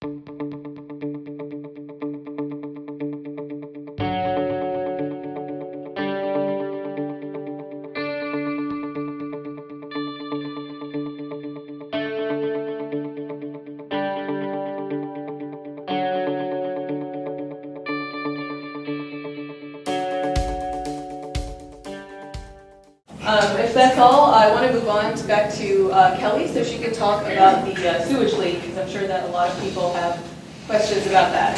If that's all, I want to move on back to Kelly so she can talk about the sewage leak, because I'm sure that a lot of people have questions about that.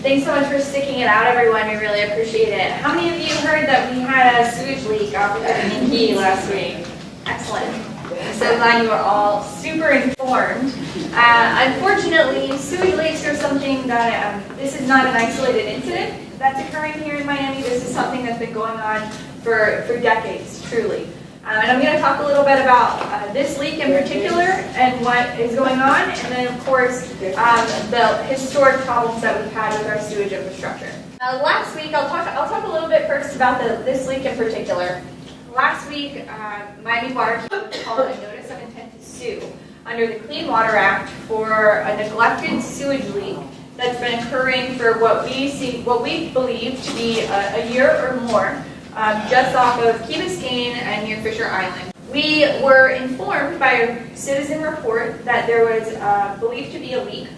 Thanks so much for sticking it out, everyone. We really appreciate it. How many of you heard that we had a sewage leak off of the Key last week? Excellent. I'm so glad you are all super informed. Unfortunately, sewage leaks are something that, this is not an isolated incident that's occurring here in Miami. This is something that's been going on for decades, truly. And I'm going to talk a little bit about this leak in particular and what is going on, and then of course the historic problems that we've had with our sewage infrastructure. Last week, I'll talk a little bit first about this leak in particular. Last week, Miami Waterkeeper called a notice of intent to sue under the Clean Water Act for a neglected sewage leak that's been occurring for what we believe to be a year or more. Just off of Key Biscayne and near Fisher Island. We were informed by a citizen report that there was believed to be a leak.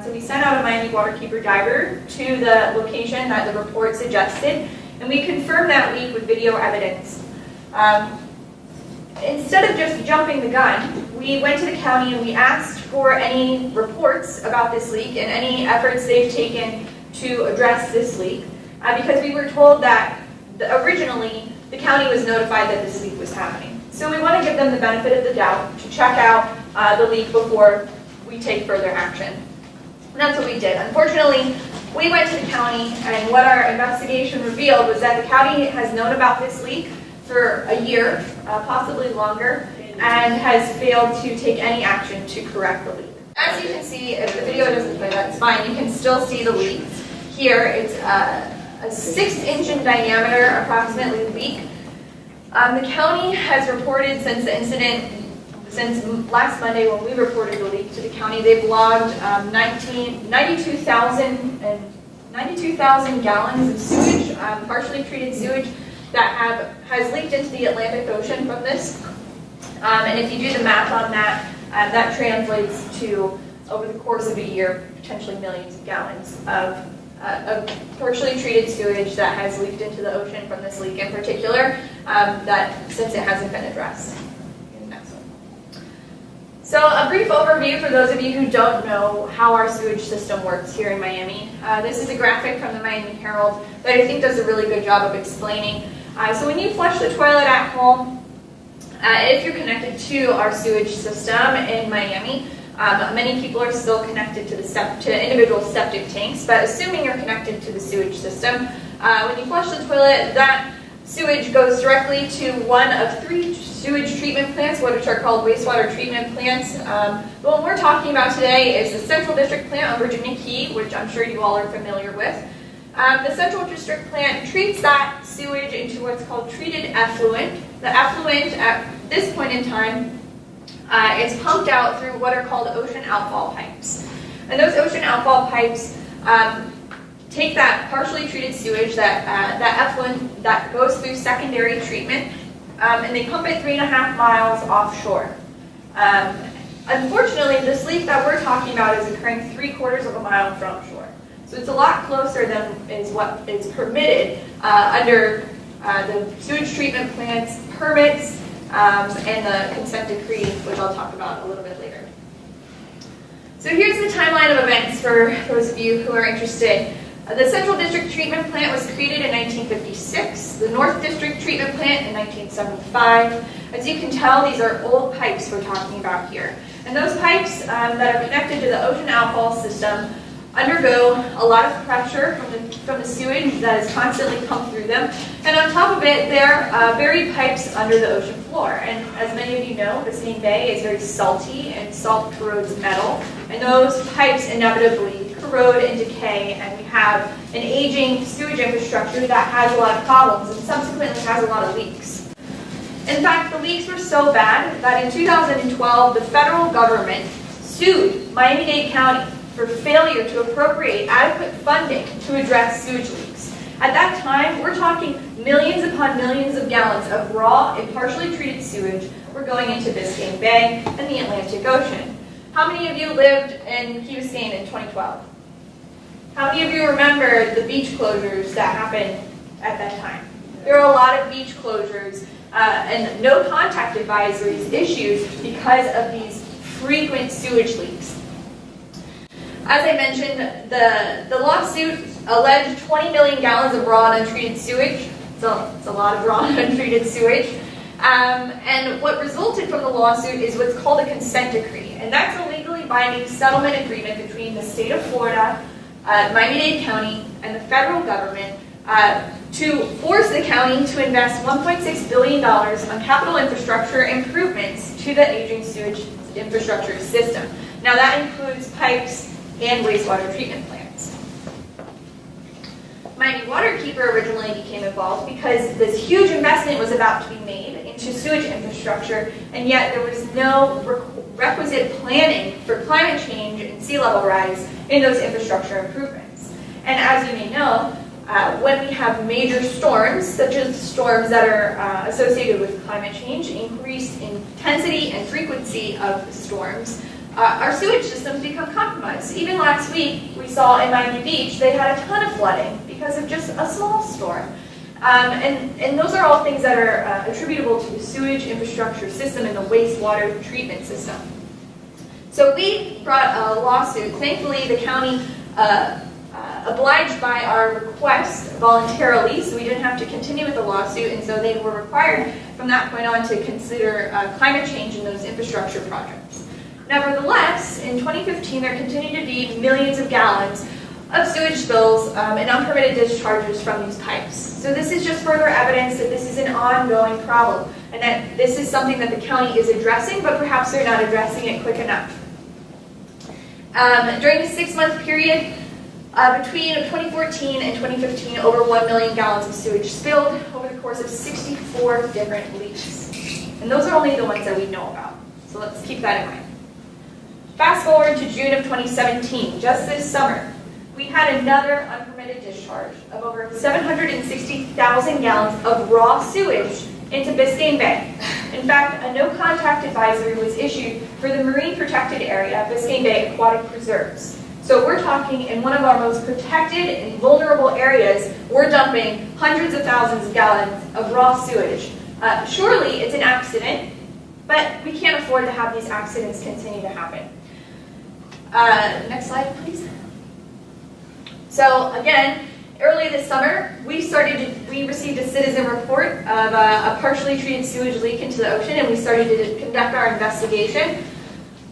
So we sent out a Miami Waterkeeper diver to the location that the report suggested, and we confirmed that leak with video evidence. Instead of just jumping the gun, we went to the county and we asked for any reports about this leak and any efforts they've taken to address this leak, because we were told that originally, the county was notified that this leak was happening. So we want to give them the benefit of the doubt to check out the leak before we take further action. And that's what we did. Unfortunately, we went to the county, and what our investigation revealed was that the county has known about this leak for a year, possibly longer, and has failed to take any action to correct the leak. As you can see, if the video doesn't play, that's fine. You can still see the leak. Here, it's a 6-inch in diameter, approximately, leak. The county has reported since the incident, since last Monday when we reported the leak to the county, they've logged 92,000 gallons of sewage, partially treated sewage, that has leaked into the Atlantic Ocean from this. And if you do the math on that, that translates to, over the course of a year, potentially millions of gallons of partially treated sewage that has leaked into the ocean from this leak in particular, that since it hasn't been addressed. So a brief overview for those of you who don't know how our sewage system works here in Miami. This is a graphic from the Miami Herald that I think does a really good job of explaining. So when you flush the toilet at home, if you're connected to our sewage system in Miami, many people are still connected to individual septic tanks, but assuming you're connected to the sewage system, when you flush the toilet, that sewage goes directly to one of 3 sewage treatment plants, which are called wastewater treatment plants. The one we're talking about today is the Central District plant on Virginia Key, which I'm sure you all are familiar with. The Central District plant treats that sewage into what's called treated effluent. The effluent, at this point in time, it's pumped out through what are called ocean outfall pipes. And those ocean outfall pipes take that partially treated sewage, that effluent that goes through secondary treatment, and they pump it 3.5 miles offshore. Unfortunately, this leak that we're talking about is occurring 3/4 of a mile from shore. So it's a lot closer than is what is permitted under the sewage treatment plant's permits and the consent decree, which I'll talk about a little bit later. So here's the timeline of events for those of you who are interested. The Central District Treatment Plant was created in 1956, the North District Treatment Plant in 1975. As you can tell, these are old pipes we're talking about here. And those pipes that are connected to the ocean outfall system undergo a lot of pressure from the sewage that is constantly pumped through them. And on top of it, they're buried pipes under the ocean floor. And as many of you know, Biscayne Bay is very salty, and salt corrodes metal. And those pipes inevitably corrode and decay, and we have an aging sewage infrastructure that has a lot of problems and subsequently has a lot of leaks. In fact, the leaks were so bad that in 2012, the federal government sued Miami-Dade County for failure to appropriate adequate funding to address sewage leaks. At that time, we're talking millions upon millions of gallons of raw and partially treated sewage were going into Biscayne Bay and the Atlantic Ocean. How many of you lived in Key Biscayne in 2012? How many of you remember the beach closures that happened at that time? There were a lot of beach closures and no contact advisories issued because of these frequent sewage leaks. As I mentioned, the lawsuit alleged 20 million gallons of raw and untreated sewage. So it's a lot of raw and untreated sewage. And what resulted from the lawsuit is what's called a consent decree. And that's a legally binding settlement agreement between the state of Florida, Miami-Dade County, and the federal government to force the county to invest $1.6 billion on capital infrastructure improvements to the aging sewage infrastructure system. Now that includes pipes and wastewater treatment plants. Miami Waterkeeper originally became involved because this huge investment was about to be made into sewage infrastructure, and yet there was no requisite planning for climate change and sea level rise in those infrastructure improvements. And as you may know, when we have major storms, such as storms that are associated with climate change, increased intensity and frequency of storms, our sewage systems become compromised. Even last week, we saw in Miami Beach, they had a ton of flooding because of just a small storm. And those are all things that are attributable to the sewage infrastructure system and the wastewater treatment system. So we brought a lawsuit. Thankfully, the county obliged by our request voluntarily, so we didn't have to continue with the lawsuit, and so they were required from that point on to consider climate change in those infrastructure projects. Nevertheless, in 2015, there continued to be millions of gallons of sewage spills and unpermitted discharges from these pipes. So this is just further evidence that this is an ongoing problem and that this is something that the county is addressing, but perhaps they're not addressing it quick enough. During the 6-month period, between 2014 and 2015, over 1 million gallons of sewage spilled over the course of 64 different leaks. And those are only the ones that we know about. So let's keep that in mind. Fast forward to June of 2017, just this summer, we had another unpermitted discharge of over 760,000 gallons of raw sewage into Biscayne Bay. In fact, a no-contact advisory was issued for the marine protected area, Biscayne Bay Aquatic Preserves. So we're talking in one of our most protected and vulnerable areas, we're dumping hundreds of thousands of gallons of raw sewage. Surely it's an accident, but we can't afford to have these accidents continue to happen. Next slide, please. So again, early this summer, we received a citizen report of a partially treated sewage leak into the ocean, and we started to conduct our investigation.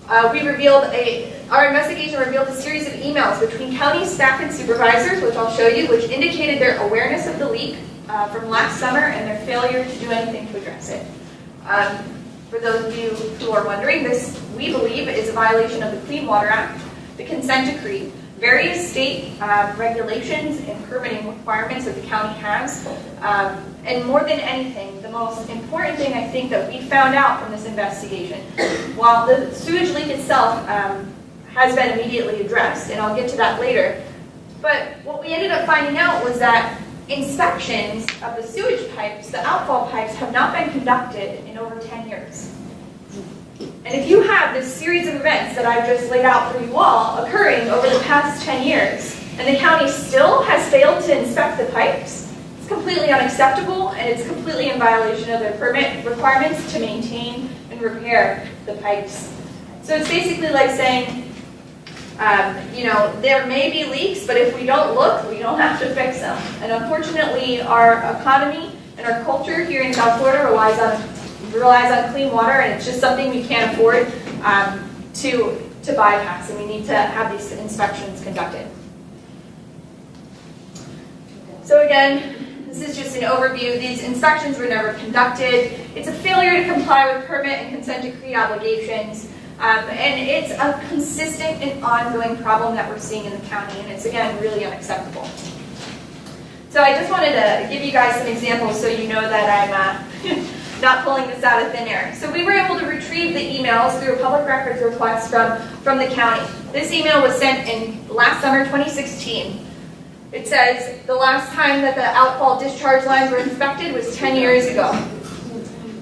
Our investigation revealed a series of emails between county staff and supervisors, which I'll show you, which indicated their awareness of the leak from last summer and their failure to do anything to address it. For those of you who are wondering, this, we believe, is a violation of the Clean Water Act, the consent decree, various state regulations and permitting requirements that the county has. And more than anything, the most important thing I think that we found out from this investigation, while the sewage leak itself has been immediately addressed, and I'll get to that later, but what we ended up finding out was that inspections of the sewage pipes, the outfall pipes, have not been conducted in over 10 years. And if you have this series of events that I've just laid out for you all occurring over the past 10 years, and the county still has failed to inspect the pipes, it's completely unacceptable, and it's completely in violation of their permit requirements to maintain and repair the pipes. So it's basically like saying, there may be leaks, but if we don't look, we don't have to fix them. And unfortunately, our economy and our culture here in South Florida relies on clean water, and it's just something we can't afford to bypass, and we need to have these inspections conducted. So again, this is just an overview. These inspections were never conducted. It's a failure to comply with permit and consent decree obligations. And it's a consistent and ongoing problem that we're seeing in the county, and it's, again, really unacceptable. So I just wanted to give you guys some examples so you know that I'm not pulling this out of thin air. So we were able to retrieve the emails through a public records request from the county. This email was sent in last summer, 2016. It says the last time that the outfall discharge lines were inspected was 10 years ago.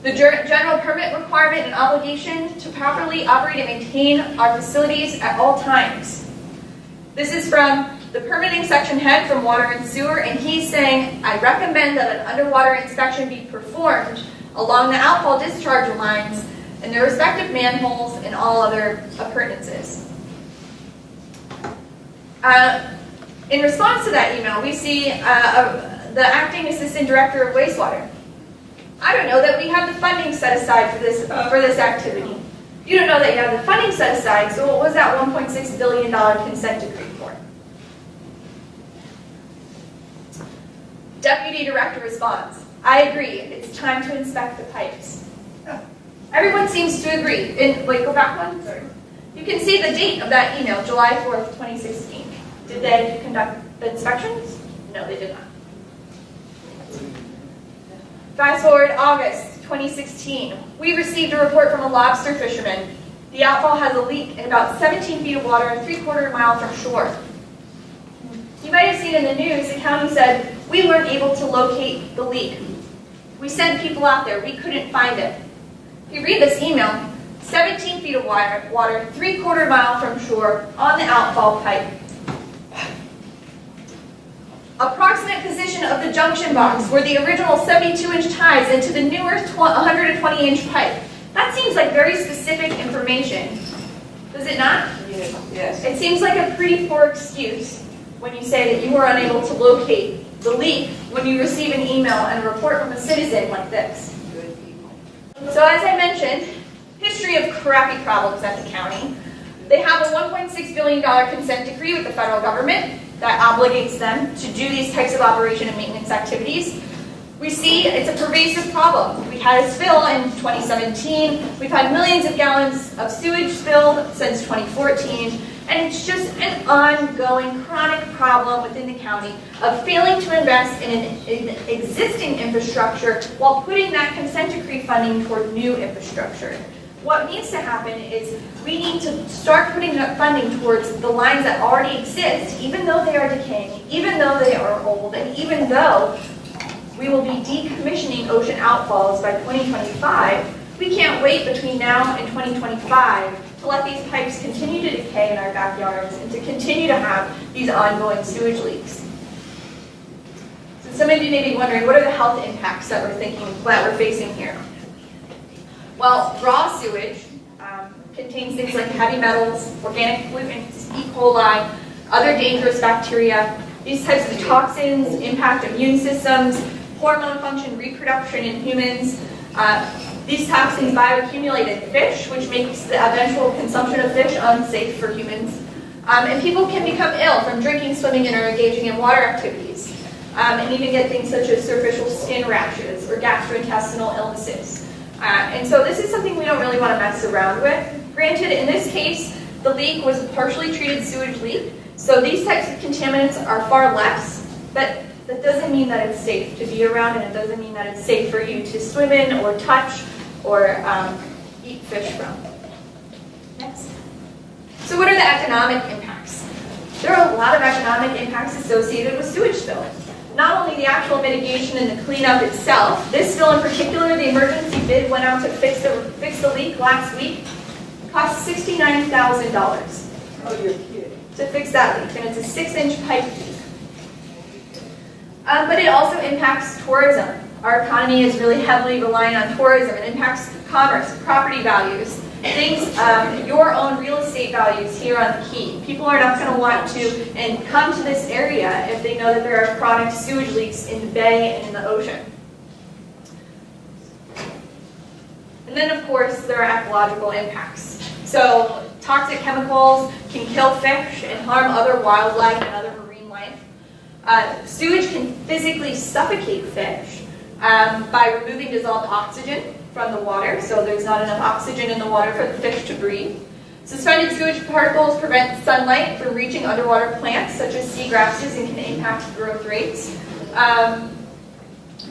The general permit requirement and obligation to properly operate and maintain our facilities at all times. This is from the permitting section head from Water and Sewer, and he's saying, I recommend that an underwater inspection be performed along the outfall discharge lines and their respective manholes and all other appurtenances. In response to that email, we see the acting assistant director of wastewater. I don't know that we have the funding set aside for this activity. You don't know that you have the funding set aside, so what was that $1.6 billion consent decree for? Deputy director responds, I agree, it's time to inspect the pipes. Everyone seems to agree. Wait, go back one. Sorry. You can see the date of that email, July 4th, 2016. Did they conduct the inspections? No, they did not. Fast forward August 2016. We received a report from a lobster fisherman. The outfall has a leak in about 17 feet of water, 3/4 mile from shore. You might have seen in the news, the county said, we weren't able to locate the leak. We sent people out there, we couldn't find it. If you read this email, 17 feet of water, 3/4 mile from shore on the outfall pipe. Approximate position of the junction box where the original 72-inch ties into the newer 120-inch pipe. That seems like very specific information. Does it not? Yes. It seems like a pretty poor excuse when you say that you were unable to locate the leak when you receive an email and a report from a citizen like this. So as I mentioned, history of crappy problems at the county. They have a $1.6 billion consent decree with the federal government that obligates them to do these types of operation and maintenance activities. We see it's a pervasive problem. We had a spill in 2017. We've had millions of gallons of sewage spilled since 2014. And it's just an ongoing chronic problem within the county of failing to invest in an existing infrastructure while putting that consent decree funding toward new infrastructure. What needs to happen is we need to start putting that funding towards the lines that already exist, even though they are decaying, even though they are old, and even though we will be decommissioning ocean outfalls by 2025. We can't wait between now and 2025 to let these pipes continue to decay in our backyards and to continue to have these ongoing sewage leaks. So some of you may be wondering, what are the health impacts that we're facing here? Well, raw sewage contains things like heavy metals, organic pollutants, E. coli, other dangerous bacteria. These types of toxins impact immune systems, hormone function, reproduction in humans. These toxins bioaccumulate in fish, which makes the eventual consumption of fish unsafe for humans. And people can become ill from drinking, swimming, and or engaging in water activities. And even get things such as superficial skin rashes or gastrointestinal illnesses. And so this is something we don't really want to mess around with. Granted, in this case, the leak was a partially treated sewage leak, so these types of contaminants are far less, but that doesn't mean that it's safe to be around, and it doesn't mean that it's safe for you to swim in or touch or eat fish from. Next. So what are the economic impacts? There are a lot of economic impacts associated with sewage spill. Not only the actual mitigation and the cleanup itself, this spill in particular, the emergency bid went out to fix the leak last week, cost $69,000. Oh, you're kidding. To fix that leak, and it's a 6-inch pipe leak. But it also impacts tourism. Our economy is really heavily reliant on tourism. It impacts commerce, property values, things, your own real estate values here on the Key. People are not going to want to and come to this area if they know that there are chronic sewage leaks in the bay and in the ocean. And then, of course, there are ecological impacts. So toxic chemicals can kill fish and harm other wildlife and other marine life. Sewage can physically suffocate fish by removing dissolved oxygen from the water, so there's not enough oxygen in the water for the fish to breathe. Suspended sewage particles prevent sunlight from reaching underwater plants such as seagrasses and can impact growth rates.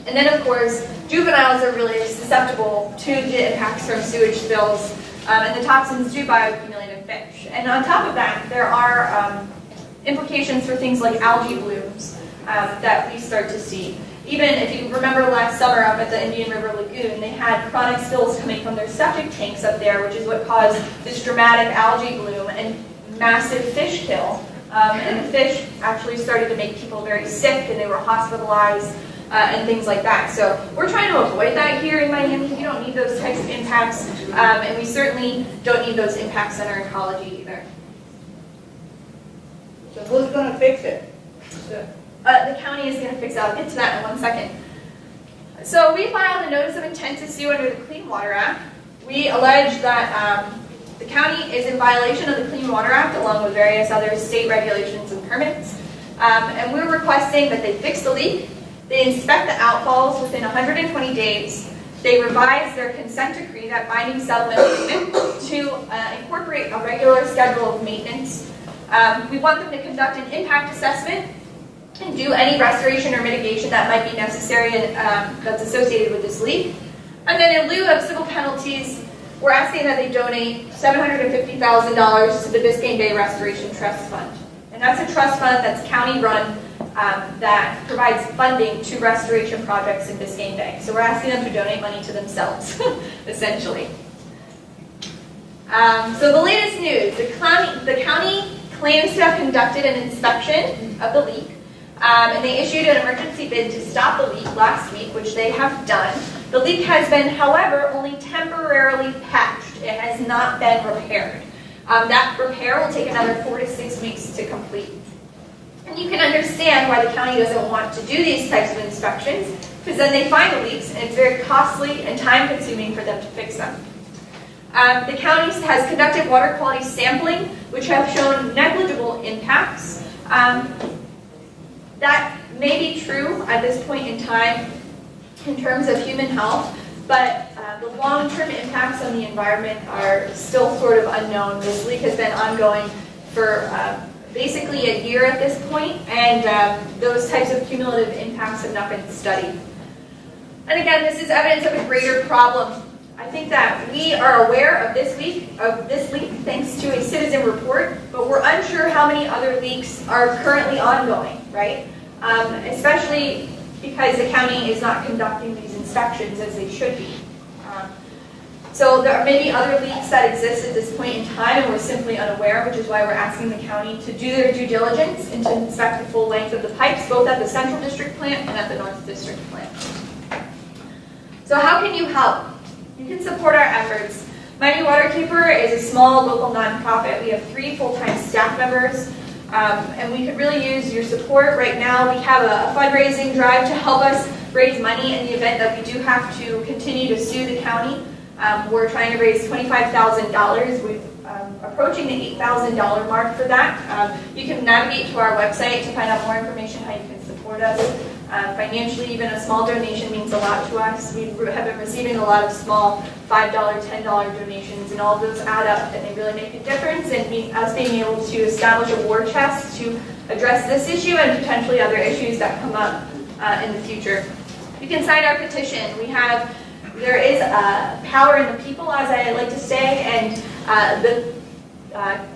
And then, of course, juveniles are really susceptible to the impacts from sewage spills, and the toxins do bioaccumulate in fish. And on top of that, there are implications for things like algae blooms that we start to see. Even if you remember last summer up at the Indian River Lagoon, they had chronic spills coming from their septic tanks up there, which is what caused this dramatic algae bloom and massive fish kill. And the fish actually started to make people very sick, and they were hospitalized and things like that. So we're trying to avoid that here in Miami. We don't need those types of impacts, and we certainly don't need those impacts on our ecology either. So who's going to fix it? The county is going to fix it. I'll get to that in 1 second. So we filed a notice of intent to sue under the Clean Water Act. We allege that the county is in violation of the Clean Water Act along with various other state regulations and permits. And we're requesting that they fix the leak, they inspect the outfalls within 120 days, they revise their consent decree, that binding settlement agreement, to incorporate a regular schedule of maintenance. We want them to conduct an impact assessment and do any restoration or mitigation that might be necessary and that's associated with this leak. And then in lieu of civil penalties, we're asking that they donate $750,000 to the Biscayne Bay Restoration Trust Fund. And that's a trust fund that's county-run that provides funding to restoration projects in Biscayne Bay. So we're asking them to donate money to themselves, essentially. So the latest news, the county claims to have conducted an inspection of the leak, and they issued an emergency bid to stop the leak last week, which they have done. The leak has been, however, only temporarily patched. It has not been repaired. That repair will take another 4 to 6 weeks to complete. And you can understand why the county doesn't want to do these types of inspections, because then they find the leaks, and it's very costly and time-consuming for them to fix them. The county has conducted water quality sampling, which have shown negligible impacts. That may be true at this point in time in terms of human health, but the long-term impacts on the environment are still sort of unknown. This leak has been ongoing for basically a year at this point, and those types of cumulative impacts have not been studied. And again, this is evidence of a greater problem. I think that we are aware of this leak thanks to a citizen report, but we're unsure how many other leaks are currently ongoing, right? Especially because the county is not conducting these inspections as they should be. So there are maybe other leaks that exist at this point in time, and we're simply unaware, which is why we're asking the county to do their due diligence and to inspect the full length of the pipes, both at the Central District plant and at the North District plant. So how can you help? You can support our efforts. Miami Waterkeeper is a small local nonprofit. We have 3 full-time staff members, and we could really use your support. Right now, we have a fundraising drive to help us raise money in the event that we do have to continue to sue the county. We're trying to raise $25,000. We're approaching the $8,000 mark for that. You can navigate to our website to find out more information how you can support us. Financially, even a small donation means a lot to us. We have been receiving a lot of small $5, $10 donations, and all of those add up, and they really make a difference in us being able to establish a war chest to address this issue and potentially other issues that come up in the future. You can sign our petition. There is power in the people, as I like to say, and the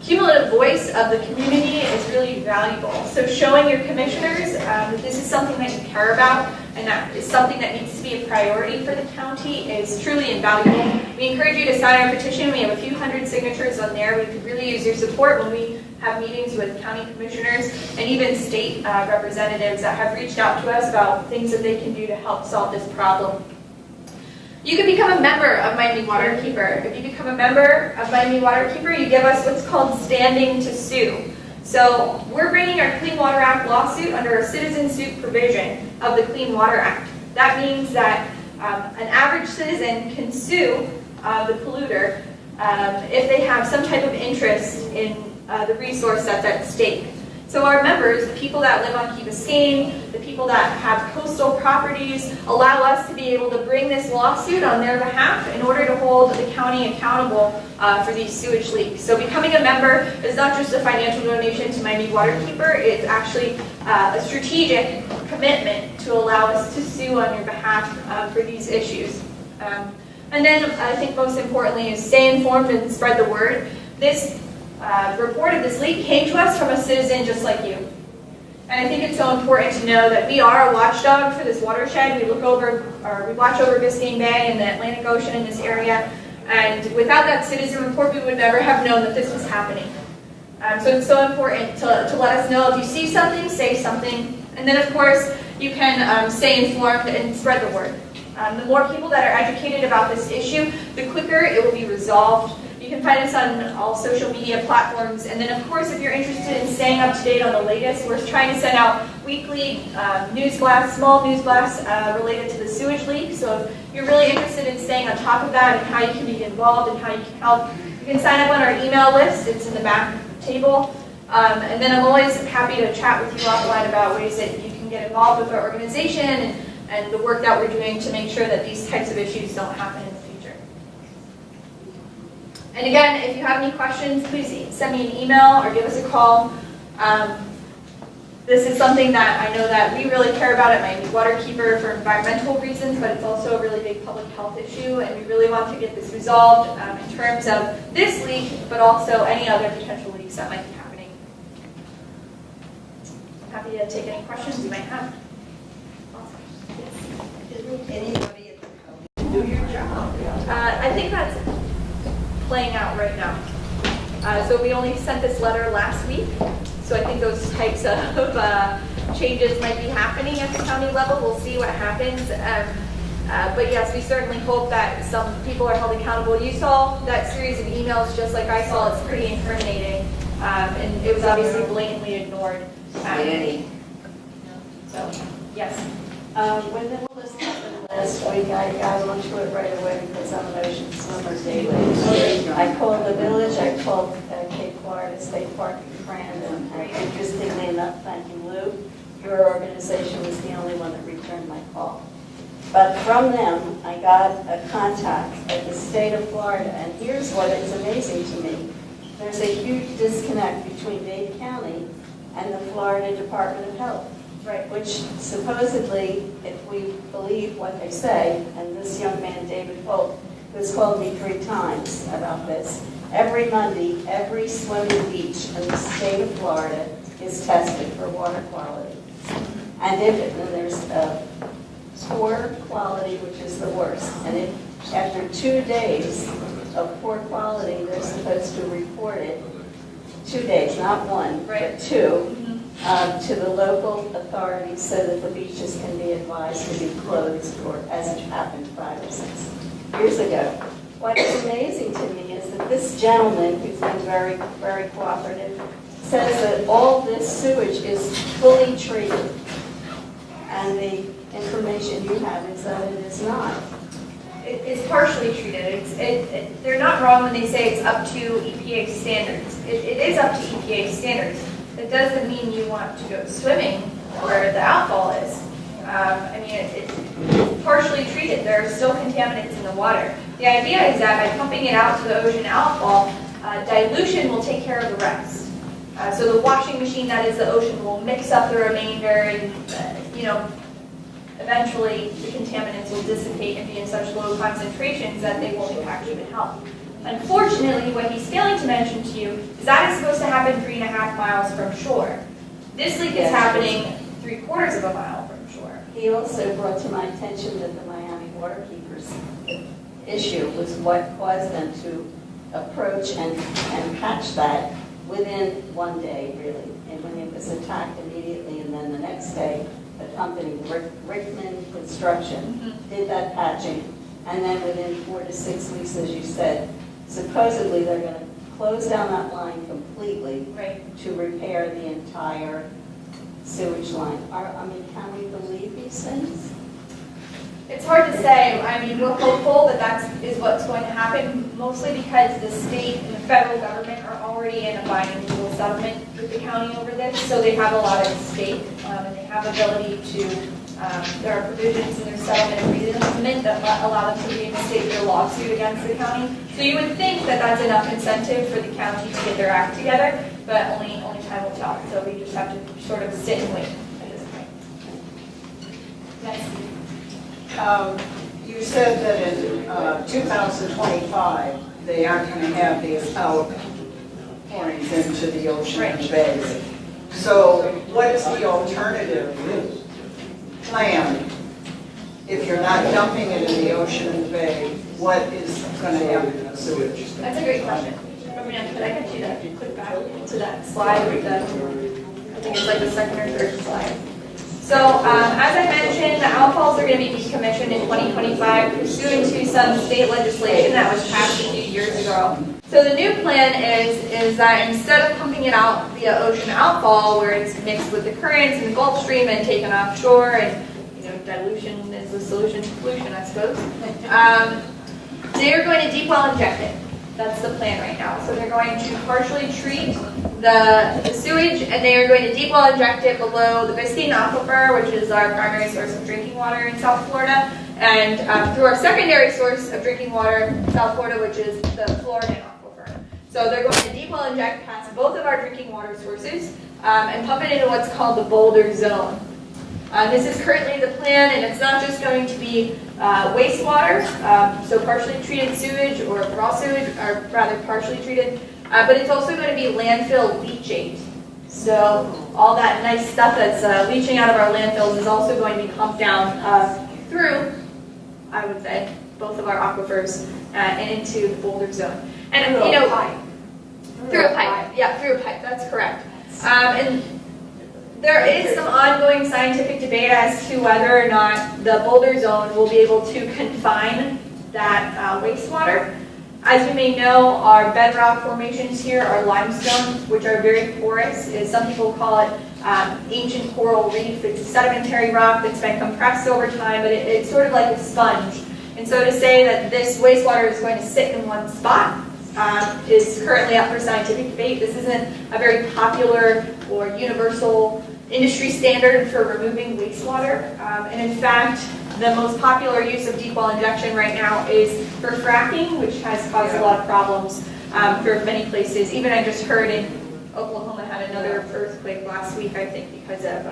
cumulative voice of the community is really valuable. So showing your commissioners that this is something that you care about and that is something that needs to be a priority for the county is truly invaluable. We encourage you to sign our petition. We have a few hundred signatures on there. We could really use your support when we have meetings with county commissioners and even state representatives that have reached out to us about things that they can do to help solve this problem. You can become a member of Miami Waterkeeper. If you become a member of Miami Waterkeeper, you give us what's called standing to sue. So we're bringing our Clean Water Act lawsuit under a citizen suit provision of the Clean Water Act. That means that an average citizen can sue the polluter if they have some type of interest in the resource that's at stake. So our members, the people that live on Key Biscayne, the people that have coastal properties, allow us to be able to bring this lawsuit on their behalf in order to hold the county accountable for these sewage leaks. So becoming a member is not just a financial donation to Miami Waterkeeper, it's actually a strategic commitment to allow us to sue on your behalf for these issues. And then I think most importantly is stay informed and spread the word. This report of this leak came to us from a citizen just like you. And I think it's so important to know that we are a watchdog for this watershed. We watch over Biscayne Bay and the Atlantic Ocean in this area. And without that citizen report, we would never have known that this was happening. So it's so important to let us know if you see something, say something. And then, of course, you can stay informed and spread the word. The more people that are educated about this issue, the quicker it will be resolved. You can find us on all social media platforms. And then, of course, if you're interested in staying up to date on the latest, we're trying to send out weekly news blasts, small news blasts related to the sewage leak. So if you're really interested in staying on top of that and how you can be involved and how you can help, you can sign up on our email list. It's in the back table. And then I'm always happy to chat with you offline about ways that you can get involved with our organization and the work that we're doing to make sure that these types of issues don't happen in the future. And again, if you have any questions, please send me an email or give us a call. This is something that I know that we really care about at Miami Waterkeeper for environmental reasons, but it's also a really big public health issue, and we really want to get this resolved in terms of this leak, but also any other potential leaks that might be happening. I'm happy to take any questions you might have. Anybody at the company do your job? I think that's playing out right now. So we only sent this letter last week, so I think those types of changes might be happening at the county level. We'll see what happens. But yes, we certainly hope that some people are held accountable. You saw that series of emails just like I saw. It's pretty incriminating, and it was obviously blatantly ignored. So, yes. When the all this happened last week, I got onto it right away because I'm an ocean swimmer daily. I called the village, I called Cape Florida State Park in Crandon, and interestingly enough, thank you, Lou, your organization was the only one that returned my call. But from them, I got a contact at the state of Florida, and here's what is amazing to me. There's a huge disconnect between Dade County and the Florida Department of Health. Right, which supposedly, if we believe what they say, and this young man, David Holt, who's called me 3 times about this, every Monday, every swimming beach in the state of Florida is tested for water quality. And there's poor quality, which is the worst. And if after 2 days of poor quality, they're supposed to report it, 2 days, not 1, but 2. To the local authorities so that the beaches can be advised to be closed, or as it happened 5 or 6 years ago. What is amazing to me is that this gentleman, who's been very, very cooperative, says that all this sewage is fully treated. And the information you have is that it is not. It's partially treated. They're not wrong when they say it's up to EPA standards. It is up to EPA standards. It doesn't mean you want to go swimming where the outfall is. I mean, it's partially treated. There are still contaminants in the water. The idea is that by pumping it out to the ocean outfall, dilution will take care of the rest. So the washing machine that is the ocean will mix up the remainder, and eventually the contaminants will dissipate and be in such low concentrations that they won't impact human health. Unfortunately, what he's failing to mention to you is that is supposed to happen 3.5 miles from shore. This leak is happening 3/4 of a mile from shore. He also brought to my attention that the Miami Waterkeeper's issue was what caused them to approach and patch that within 1 day, really. And when it was attacked immediately, and then the next day, the company, Rickman Construction, did that patching. And then within 4 to 6 weeks, as you said, supposedly they're going to close down that line completely to repair the entire sewage line. Can we believe these things? It's hard to say. I mean, we're hopeful that that is what's going to happen, mostly because the state and the federal government are already in a binding legal settlement with the county over this, so they have a lot at stake, and they have ability to, there are provisions in their settlement agreement that allow them to reinstate their lawsuit against the county. So you would think that that's enough incentive for the county to get their act together, but only time will tell. So we just have to sort of sit and wait at this point. You said that in 2025, they aren't going to have these outpourings into the ocean and bays. So what is the alternative plan? If you're not dumping it in the ocean and the bay, what is going to happen to the sewage? That's a great question. Could I get you to click back to that slide with the, I think it's like the second or third slide. So as I mentioned, the outfalls are going to be decommissioned in 2025 pursuant to some state legislation that was passed a few years ago. So the new plan is that instead of pumping it out via ocean outfall, where it's mixed with the currents in the Gulf Stream and taken offshore, and dilution is the solution to pollution, I suppose. They're going to deep well inject it. That's the plan right now. So they're going to partially treat the sewage, and they are going to deep well inject it below the Biscayne aquifer, which is our primary source of drinking water in South Florida, and through our secondary source of drinking water in South Florida, which is the Florida aquifer. So they're going to deep well inject past both of our drinking water sources and pump it into what's called the Boulder Zone. This is currently the plan, and it's not just going to be wastewater, so partially treated sewage or raw sewage, or rather partially treated, but it's also going to be landfill leachate. So all that nice stuff that's leaching out of our landfills is also going to be pumped down through, I would say, both of our aquifers and into the Boulder Zone. And Through a pipe. Through a pipe. Yeah, through a pipe. That's correct. And there is some ongoing scientific debate as to whether or not the Boulder Zone will be able to confine that wastewater. As you may know, our bedrock formations here are limestones, which are very porous. Some people call it ancient coral reef. It's a sedimentary rock that's been compressed over time, but it's sort of like a sponge. And so to say that this wastewater is going to sit in one spot is currently up for scientific debate. This isn't a very popular or universal industry standard for removing wastewater. And in fact, the most popular use of deep well injection right now is for fracking, which has caused a lot of problems for many places. Even I just heard in Oklahoma had another earthquake last week, I think, because of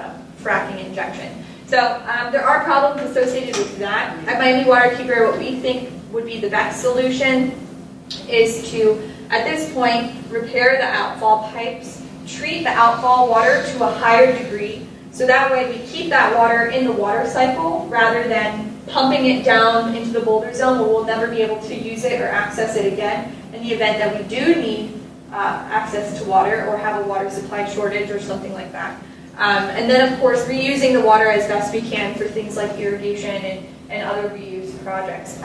fracking injection. So there are problems associated with that. At Miami Waterkeeper, what we think would be the best solution is to, at this point, repair the outfall pipes, treat the outfall water to a higher degree, so that way we keep that water in the water cycle rather than pumping it down into the Boulder Zone where we'll never be able to use it or access it again in the event that we do need access to water or have a water supply shortage or something like that. And then, of course, reusing the water as best we can for things like irrigation and other reuse projects.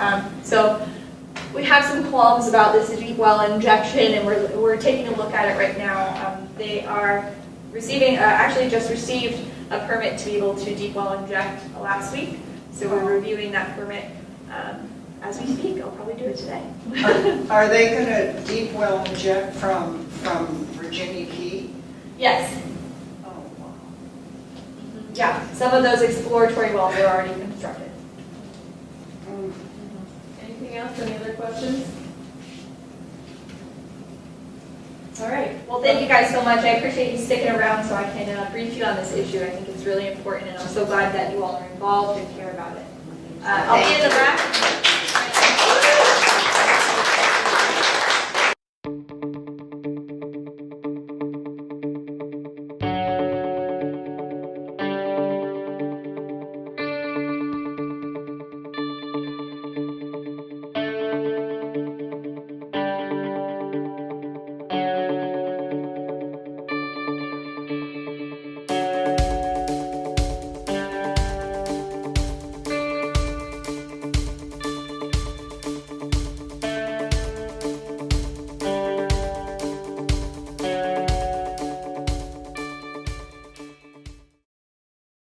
So we have some qualms about this deep well injection, and we're taking a look at it right now. They are receiving, actually just received a permit to be able to deep well inject last week. So we're reviewing that permit as we speak. I'll probably do it today. Are they going to deep well inject from Virginia Key? Yes. Oh, wow. Yeah, some of those exploratory wells are already constructed. Anything else? Any other questions? All right. Well, thank you guys so much. I appreciate you sticking around so I can brief you on this issue. I think it's really important, and I'm so glad that you all are involved and care about it. I'll be in the back.